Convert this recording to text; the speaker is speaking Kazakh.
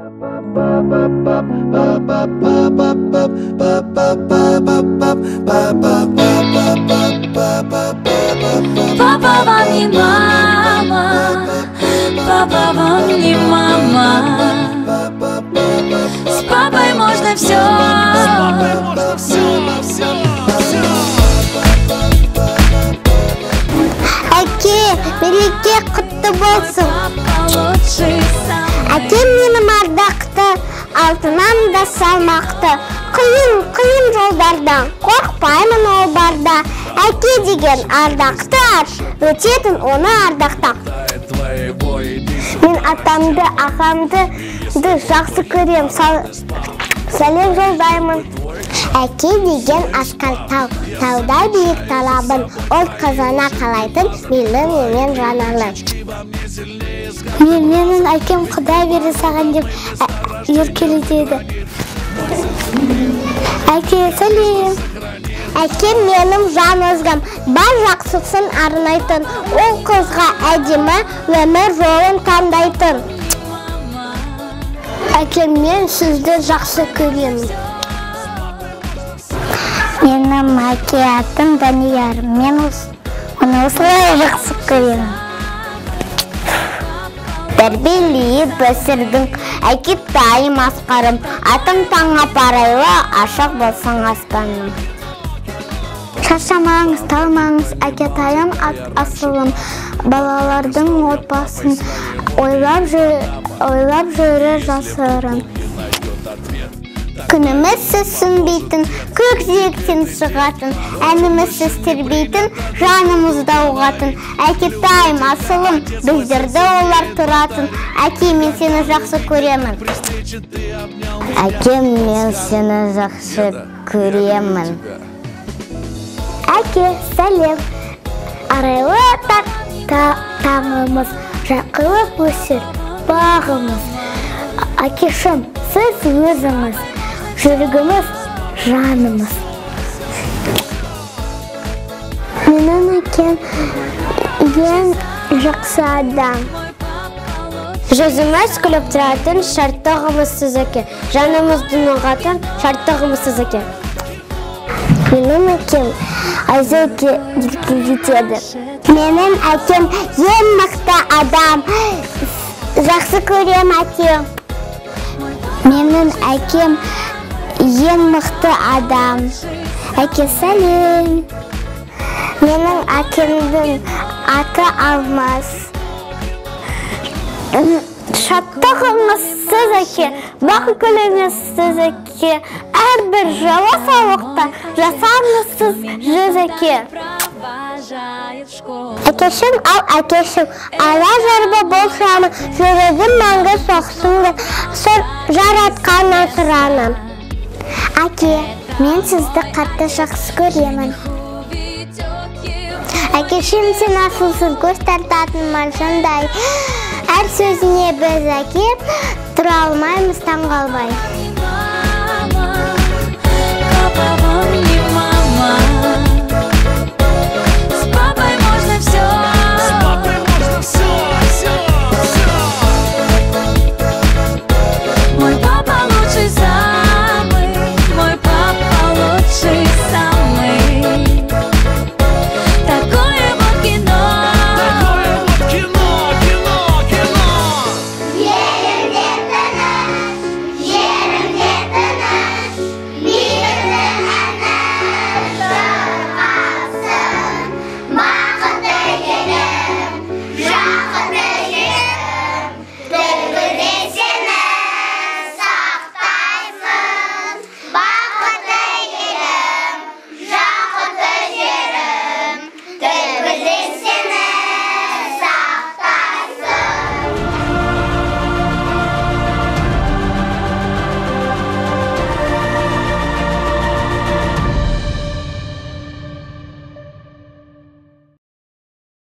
Папа вам не мама, папа вам не мама. С папой можно все. Әке, мереке құтты болсын. Әкем менің ардақты, алтынам да салмақты. Қиын жолдардан қорқпаймын ол барда. Әке деген ардақтар, өтетін оны ардақта. Мен атамды, ағамды жақсы көрем, сәлем жолдаймын. Әке деген асқан тау, тауда биік талабын, ол қызына қалайтын менің жанарлы. Менің әкем Құдай бере саған деп еркелетеді. Әке, сәлем. Әкем менің жан өзгім, бар жақсысын арнайтын, ол қызға әдемі өмір жолын таңдайтын. Әкем, мен сізді жақсы көремін. Менің әке атым Данияр, мен оны осылай жақсы көремін. Тәрбиелеп өсірдің, әке тайым асқарым, атым таңға парайлы, ашық болсын аспаным. Шаршамаңыз, талмаңыз, әке тайым асылым, балалардың отбасын ойлап жүрер жасырын. Күніміз сіз сүнбейтін, көкжиектен шығатын, әніміз сіз тербейтін, жанымызда оғатын. Әке тайым асылым, біздерді олар тұратын. Әке, мен сені жақсы көремін. Әке, мен сені жақсы көремін. Әке, сәлем. Арайлы таңымыз, жақылық өсір бағымыз. Әкешім, сіз өзіңіз, жүрегіміз, жанымыз. Менің әкем ең жақсы адам. Жүзіміз күліп тұратын шарттығымызсыз әке. Жанымыздың оғатын шарттығымызсыз әке. Менің әкем әзеке жетеді. Менің әкем ең мықты адам. Жақсы көрем әкем. Менің әкем ең мықты адам. Әке, сәлем. Менің әкемдің аты Алмас. Шаттығыңыз сіз әке, бақы күліңіз сіз әке. Әрбір жылы саулықта жасаңыз сіз жүз әке. Әкешім, ал әкешім, ала жарбы болсамын, жүрегім мәңгі соқсын деп, сол жаратқаннан сұранам. Әке, мен сізді қатты жақсы көремін. Әкешім, сен асылсың, көз тартатын маржандай. Әр сөзіне біз әке, тұра алмаймыз таңғалбай.